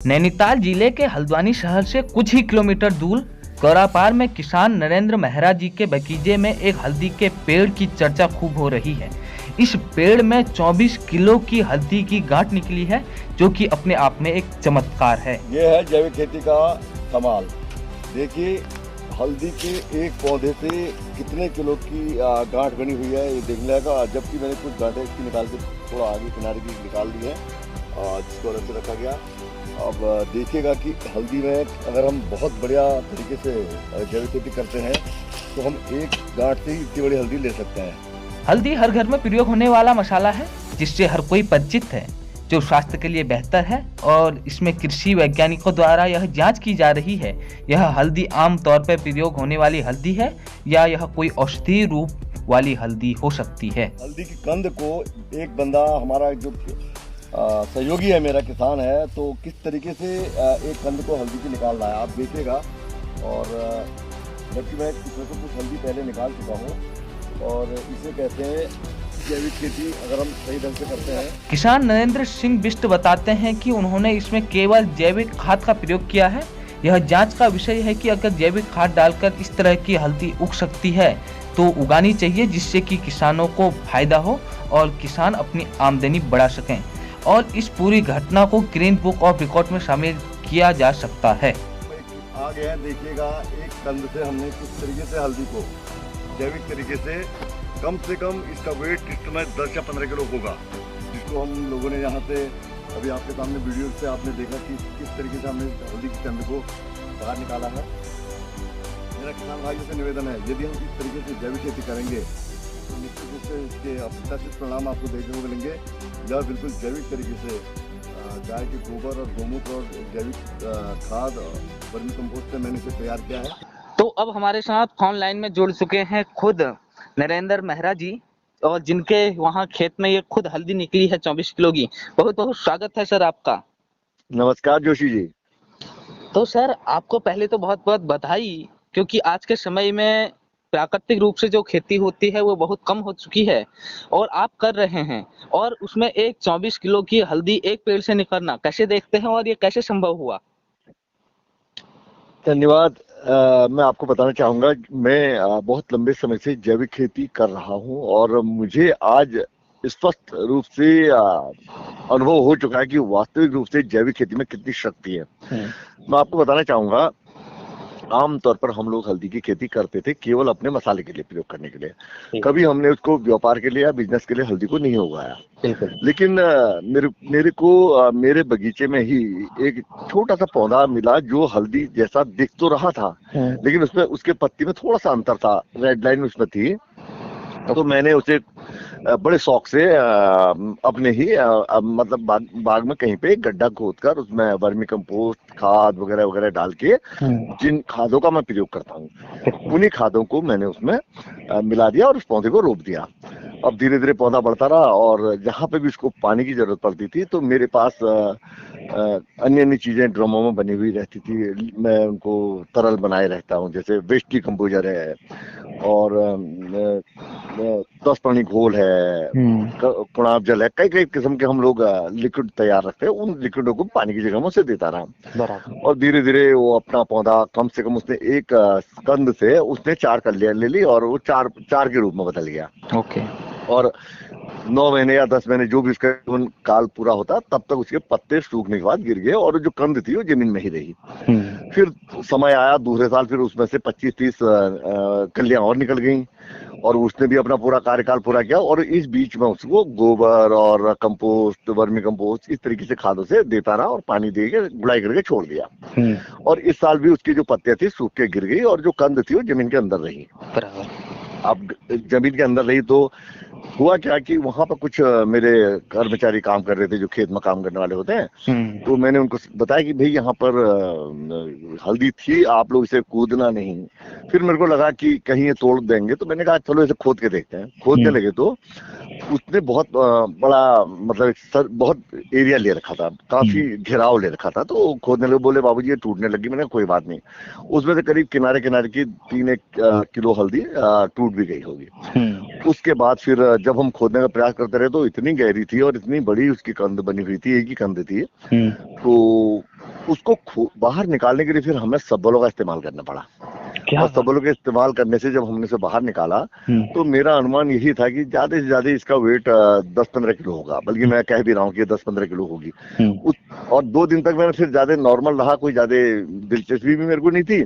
नैनीताल जिले के हल्द्वानी शहर से कुछ ही किलोमीटर दूर कौरापार में किसान नरेंद्र मेहरा जी के बगीचे में एक हल्दी के पेड़ की चर्चा खूब हो रही है। इस पेड़ में 24 किलो की हल्दी की गांठ निकली है, जो कि अपने आप में एक चमत्कार है। ये है जैविक खेती का कमाल। देखिए हल्दी के एक पौधे से कितने किलो की गांठ बनी हुई है, ये देखने का। जबकि मैंने कुछ गांठें इसकी निकाल के थोड़ा आगे किनारे की निकाल दी है, जिसको अलग से रखा गया। अब देखिएगा कि हल्दी में अगर हम बहुत बढ़िया तरीके से जैविक खेती करते हैं तो हम एक गांठ से ही इतनी बड़ी हल्दी ले सकते हैं। हल्दी हर घर में प्रयोग होने वाला मसाला है, जिससे हर कोई परिचित है, जो स्वास्थ्य के लिए बेहतर है। और इसमें कृषि वैज्ञानिकों द्वारा यह जांच की जा रही है, यह हल्दी आम तौर पर प्रयोग होने वाली हल्दी है या यह कोई औषधीय रूप वाली हल्दी हो सकती है। हल्दी की कंद को एक बंदा हमारा जो सहयोगी है, मेरा किसान है, तो किस तरीके से एक कंद को हल्दी की निकाल रहा है आप देखिएगा। और जबकि मैं इसमें से कुछ हल्दी पहले निकाल चुका हूँ। और इसे कहते हैं जैविक खेती, अगर हम सही ढंग से करते हैं। किसान नरेंद्र सिंह बिष्ट बताते हैं कि उन्होंने इसमें केवल जैविक खाद का प्रयोग किया है। यह जांच का विषय है कि अगर जैविक खाद डालकर इस तरह की हल्दी उग सकती है तो उगानी चाहिए, जिससे कि किसानों को फायदा हो और किसान अपनी आमदनी बढ़ा सकें। और इस पूरी घटना को ग्रीन बुक ऑफ रिकॉर्ड में शामिल किया जा सकता है। आ गया है, देखिएगा एक कंद से हमने किस तरीके से हल्दी को जैविक तरीके से कम इसका वेट इस समय 10 या 15 किलो होगा, जिसको हम लोगों ने यहाँ से अभी आपके सामने वीडियो से आपने देखा कि किस तरीके से हमने हल्दी की कंद को बाहर निकाला है। मेरा किसान भाइयों से निवेदन है, यदि हम इस तरीके से जैविक खेती करेंगे तो निश्चित रूप से इसके अप्रत्याशित परिणाम आपको देखने को मिलेंगे। यह बिल्कुल जैविक तरीके से गाय के गोबर और गोमूत्र और जैविक खाद वर्मी कंपोस्ट से मैंने इसे तैयार किया है। तो अब हमारे साथ फोन लाइन में जुड़ चुके हैं खुद नरेंद्र मेहरा जी, और जिनके वहाँ खेत में ये खुद हल्दी निकली है 24 किलो की। बहुत बहुत स्वागत है सर आपका। नमस्कार जोशी जी। तो सर आपको पहले तो बहुत बहुत बधाई, क्योंकि आज के समय में प्राकृतिक रूप से जो खेती होती है वो बहुत कम हो चुकी है और आप कर रहे हैं, और उसमें एक 24 किलो की हल्दी एक पेड़ से निकलना कैसे देखते हैं और ये कैसे संभव हुआ? धन्यवाद। मैं आपको बताना चाहूँगा, मैं बहुत लंबे समय से जैविक खेती कर रहा हूँ और मुझे आज स्पष्ट रूप से अनुभव हो चुका है कि वास्तविक रूप से जैविक खेती में कितनी शक्ति है। मैं आपको बताना चाहूँगा, आमतौर पर हम लोग हल्दी की खेती करते थे केवल अपने मसाले के लिए प्रयोग करने के लिए। कभी हमने उसको व्यापार के लिए या बिजनेस के लिए हल्दी को नहीं उगाया। लेकिन मेरे बगीचे में ही एक छोटा सा पौधा मिला जो हल्दी जैसा दिख तो रहा था, लेकिन उसमें उसके पत्ती में थोड़ा सा अंतर था, रेड लाइन उसमें थी। तो मैंने उसे बड़े शौक से अपने ही मतलब बाग में कहीं पे एक गड्ढा खोदकर उसमें वर्मी कंपोस्ट खाद वगैरह वगैरह डाल के, जिन खादों का मैं प्रयोग करता हूँ उन्हीं खादों को मैंने उसमें मिला दिया और उस पौधे को रोप दिया। अब धीरे धीरे पौधा बढ़ता रहा और जहाँ पे भी उसको पानी की जरूरत पड़ती थी तो मेरे पास अन्य अन्य चीजें ड्रमों में बनी हुई रहती थी। मैं उनको तरल बनाए रहता हूँ, जैसे वेस्ट डिकम्पोजर है और 10 पानी घोल है, कुणाब जल है, कई कई किस्म के हम लोग लिक्विड तैयार रखते हैं। उन लिक्विडों को पानी की जगह में उसे देता रहा और धीरे धीरे वो अपना पौधा कम से कम उसने एक कंद से उसने 4 कलियां ले ली और वो चार के रूप में बदल गया। और 9 महीने या 10 महीने जो भी उसका काल पूरा होता तब तक उसके पत्ते सूखने के बाद गिर गए और जो कंद थी वो जमीन में ही रही। फिर समय आया दूसरे साल, फिर उसमें से 25-30 कलियां और निकल गईं और उसने भी अपना पूरा कार्यकाल पूरा किया। और इस बीच में उसको गोबर और कंपोस्ट, वर्मी कंपोस्ट इस तरीके से खादों से देता रहा और पानी दे के गुड़ाई करके छोड़ दिया। और इस साल भी उसकी जो पत्तियां थी सूख के गिर गई और जो कंद थी वो जमीन के अंदर रही। अब जमीन के अंदर रही तो हुआ क्या कि वहां पर कुछ मेरे कर्मचारी काम कर रहे थे जो खेत में काम करने वाले होते हैं। तो मैंने उनको बताया कि भाई यहाँ पर हल्दी थी, आप लोग इसे कूदना नहीं। फिर मेरे को लगा कि कहीं ये तोड़ देंगे, तो मैंने कहा चलो इसे खोद के देखते हैं। खोदने लगे तो उसने बहुत बड़ा मतलब बहुत एरिया ले रखा था, काफी घेराव ले रखा था। तो खोदने लगे, बोले बाबूजी ये टूटने लगी। मैंने कोई बात नहीं, उसमें से करीब किनारे किनारे की 3-1 किलो हल्दी टूट भी गई होगी। उसके बाद फिर जब हम खोदने का प्रयास करते रहे तो इतनी गहरी थी और इतनी बड़ी उसकी कंद बनी हुई थी, एक ही कंद थी। तो उसको बाहर निकालने के लिए फिर हमें सबलों का इस्तेमाल करना पड़ा। और सबलों के इस्तेमाल करने से जब हमने इसे बाहर निकाला तो मेरा अनुमान यही था कि ज्यादा से ज्यादा इसका वेट 10-15 किलो होगा, बल्कि मैं कह भी रहा हूँ कि 10-15 किलो होगी। और 2 दिन तक मैंने फिर ज्यादा नॉर्मल रहा, कोई ज्यादा दिलचस्पी भी मेरे को नहीं थी,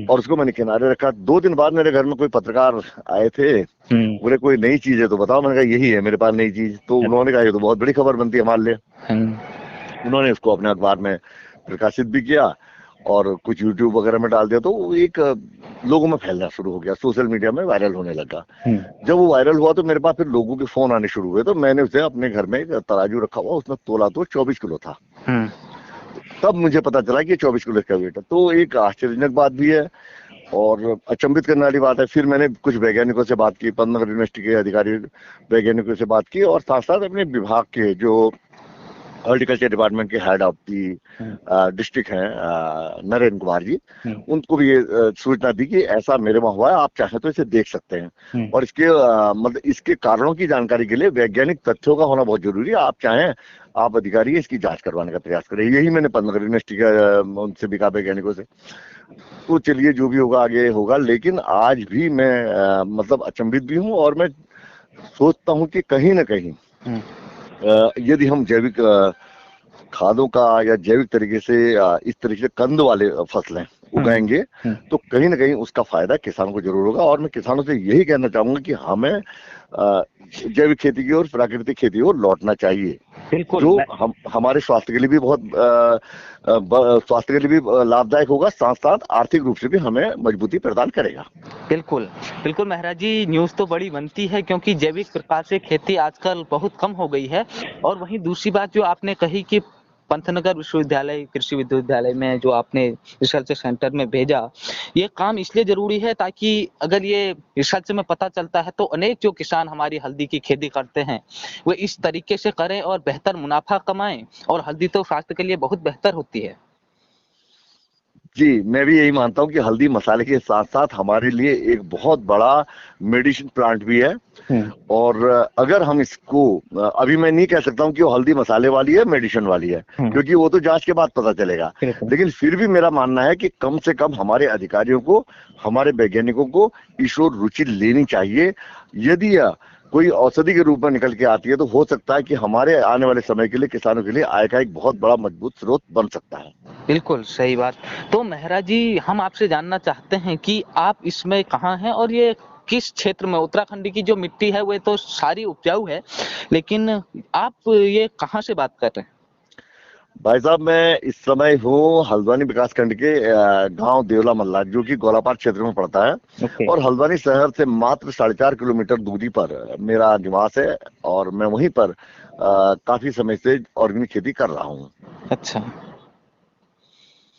और उसको मैंने किनारे रखा। 2 दिन बाद मेरे घर में कोई पत्रकार आए थे, बोले कोई नई चीज है तो बताओ। मैंने कहा यही है मेरे पास नई चीज। तो उन्होंने कहा ये तो बहुत बड़ी खबर बनती है हमारे लिए। उन्होंने उसको अपने अखबार में प्रकाशित भी किया और कुछ यूट्यूब वगैरह में डाल दिया, तो वो एक लोगों में फैलना शुरू हो गया, सोशल मीडिया में वायरल होने लगा। जब वो वायरल हुआ तो मेरे पास फिर लोगों के फोन आने शुरू हुए, तो मैंने उसे अपने घर में एक तराजू रखा हुआ, उसमें तोला तो 24 किलो था। तब मुझे पता चला कि 24 किलो का वेट है। तो एक आश्चर्यजनक बात भी है और अचंभित करने वाली बात है। फिर मैंने कुछ वैज्ञानिकों से बात की, पद्मनगर यूनिवर्सिटी के अधिकारी वैज्ञानिकों से बात की, और साथ साथ अपने विभाग के जो हॉर्टिकल्चर डिपार्टमेंट के हेड ऑफ दी डिस्ट्रिक्ट हैं नरेंद्र कुमार जी, उनको भी ये सूचना दी कि ऐसा मेरे वहां हुआ है, आप चाहें तो इसे देख सकते हैं। और इसके मतलब इसके कारणों की जानकारी के लिए वैज्ञानिक तथ्यों का होना बहुत जरूरी है। आप चाहें, आप अधिकारी इसकी जांच करवाने का प्रयास करें। यही मैंने पद्मनगर यूनिवर्सिटी का उनसे भी कहा, वैज्ञानिकों से। तो चलिए जो भी होगा आगे होगा, लेकिन आज भी मैं मतलब अचंभित भी हूँ, और मैं सोचता हूँ कि कहीं ना कहीं यदि हम जैविक खादों का या जैविक तरीके से इस तरीके से कंद वाले फसलें उगाएंगे तो कहीं ना कहीं उसका फायदा किसानों को जरूर होगा। और मैं किसानों से यही कहना चाहूंगा कि हमें जैविक खेती की और प्राकृतिक खेती की ओर लौटना चाहिए, जो हमारे स्वास्थ्य के लिए भी बहुत स्वास्थ्य के लिए भी लाभदायक होगा, साथ साथ आर्थिक रूप से भी हमें मजबूती प्रदान करेगा। बिल्कुल बिल्कुल महाराज जी, न्यूज़ तो बड़ी बनती है क्योंकि जैविक प्रकार से खेती आजकल बहुत कम हो गई है। और वहीं दूसरी बात जो आपने कही कि पंतनगर विश्वविद्यालय कृषि विश्वविद्यालय में जो आपने रिसर्च सेंटर में भेजा, ये काम इसलिए जरूरी है ताकि अगर ये रिसर्च में पता चलता है तो अनेक जो किसान हमारी हल्दी की खेती करते हैं वो इस तरीके से करें और बेहतर मुनाफा कमाएं। और हल्दी तो स्वास्थ्य के लिए बहुत बेहतर होती है। जी, मैं भी यही मानता हूँ कि हल्दी मसाले के साथ साथ हमारे लिए एक बहुत बड़ा मेडिसिन प्लांट भी है। और अगर हम इसको, अभी मैं नहीं कह सकता हूँ कि वो हल्दी मसाले वाली है मेडिसिन वाली है, क्योंकि वो तो जांच के बाद पता चलेगा, लेकिन फिर भी मेरा मानना है कि कम से कम हमारे अधिकारियों को, हमारे वैज्ञानिकों को इस ओर रुचि लेनी चाहिए। यदि कोई औषधि के रूप में निकल के आती है तो हो सकता है कि हमारे आने वाले समय के लिए, किसानों के लिए आय का एक बहुत बड़ा मजबूत स्रोत बन सकता है। बिल्कुल सही बात। तो महाराज जी, हम आपसे जानना चाहते हैं कि आप इसमें कहाँ हैं और ये किस क्षेत्र में? उत्तराखंड की जो मिट्टी है वो तो सारी उपजाऊ है, लेकिन आप ये कहाँ से बात कर रहे हैं? भाई साहब, मैं इस समय हूँ हल्द्वानी विकास खंड के गांव देवला मल्ला, जो कि गोलापार क्षेत्र में पड़ता है। और हल्द्वानी शहर से मात्र 4.5 किलोमीटर दूरी पर मेरा निवास है, और मैं वहीं पर काफी समय से ऑर्गेनिक खेती कर रहा हूँ। अच्छा,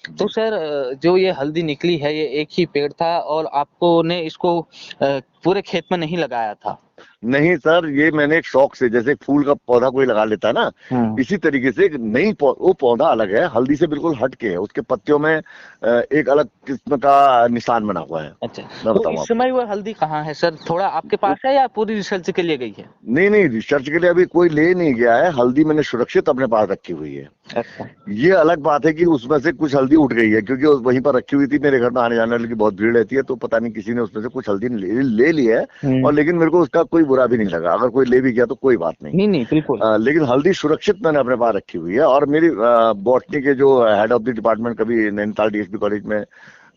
तो सर जो ये हल्दी निकली है ये एक ही पेड़ था और आपको ने इसको पूरे खेत में नहीं लगाया था? नहीं सर, ये मैंने एक शौक से, जैसे फूल का पौधा कोई लगा लेता है ना, इसी तरीके से एक नई वो पौधा अलग है, हल्दी से बिल्कुल हट के है। उसके पत्तियों में एक अलग किस्म का निशान बना हुआ है। अच्छा, मैं बताऊं, तो इस समय वो हल्दी कहाँ है सर? थोड़ा आपके पास है या पूरी रिसर्च के लिए गई है? नहीं, रिसर्च के लिए अभी कोई ले नहीं गया है। हल्दी मैंने सुरक्षित अपने पास रखी हुई है। अच्छा, ये अलग बात है कि उसमें से कुछ हल्दी उठ गई है, क्योंकि वहीं पर रखी हुई थी। मेरे घर में आने जाने वाले की बहुत भीड़ रहती है, तो पता नहीं किसी ने उसमें से कुछ हल्दी ले ली है। और लेकिन मेरे को उसका कोई बुरा भी नहीं लगा, अगर कोई ले भी गया तो कोई बात नहीं। नहीं बिल्कुल। लेकिन हल्दी सुरक्षित मैंने अपने पास रखी हुई है। और मेरी बॉटनी के जो हेड ऑफ द डिपार्टमेंट कभी नैनीताल डीएसपी कॉलेज में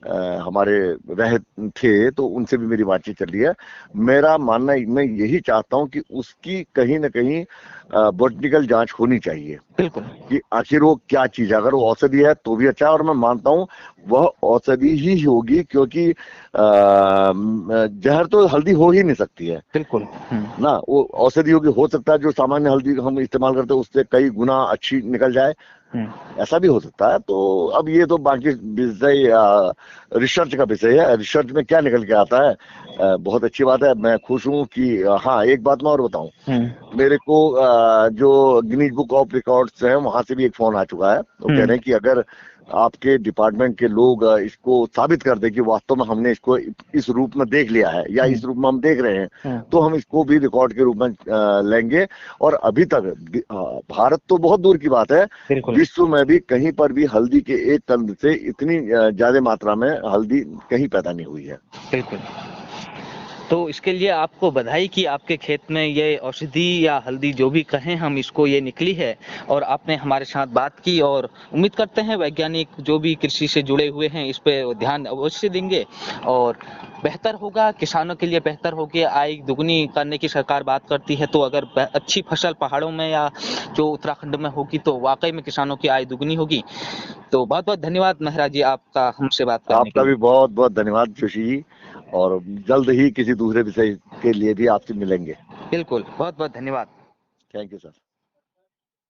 हमारे रहे थे, तो उनसे भी मेरी बातचीत चल रही है। मेरा मानना, मैं यही चाहता हूं कि उसकी कहीं ना कहीं बॉटनिकल जांच होनी चाहिए। बिल्कुल, कि आखिर वो क्या चीज है। अगर वो औषधि है तो भी अच्छा है, और मैं मानता हूं वह औषधि ही होगी, क्योंकि जहर तो हल्दी हो ही नहीं सकती है। बिल्कुल ना, वो औषधि होगी। हो सकता है जो सामान्य हल्दी हम इस्तेमाल करते हैं उससे कई गुना अच्छी निकल जाए, ऐसा भी हो सकता है। तो अब ये तो बाकी विषय रिसर्च का विषय है, रिसर्च में क्या निकल के आता है। बहुत अच्छी बात है, मैं खुश हूँ कि हाँ, एक बात मैं और बताऊं, मेरे को जो गिनीज बुक ऑफ रिकॉर्ड्स है वहां से भी एक फोन आ चुका है। वो कह रहे हैं कि अगर आपके डिपार्टमेंट के लोग इसको साबित कर दे कि वास्तव में हमने इसको इस रूप में देख लिया है या इस रूप में हम देख रहे हैं, तो हम इसको भी रिकॉर्ड के रूप में लेंगे। और अभी तक भारत तो बहुत दूर की बात है, विश्व में भी कहीं पर भी हल्दी के एक कंद से इतनी ज्यादा मात्रा में हल्दी कहीं पैदा नहीं हुई है। बिल्कुल। तो इसके लिए आपको बधाई कि आपके खेत में ये औषधि या हल्दी जो भी कहें हम इसको ये निकली है और आपने हमारे साथ बात की, और उम्मीद करते हैं वैज्ञानिक जो भी कृषि से जुड़े हुए हैं इस पे ध्यान अवश्य देंगे और बेहतर होगा, किसानों के लिए बेहतर होगी। आय दुगनी करने की सरकार बात करती है, तो अगर अच्छी फसल पहाड़ों में या जो उत्तराखंड में होगी तो वाकई में किसानों की आय दुगनी होगी। तो बहुत बहुत धन्यवाद मेहरा जी आपका हमसे बात करने के लिए। आपका भी बहुत बहुत धन्यवाद जोशी जी, और जल्द ही किसी दूसरे विषय के लिए भी आपसे मिलेंगे। बिल्कुल, बहुत बहुत धन्यवाद। Thank you sir.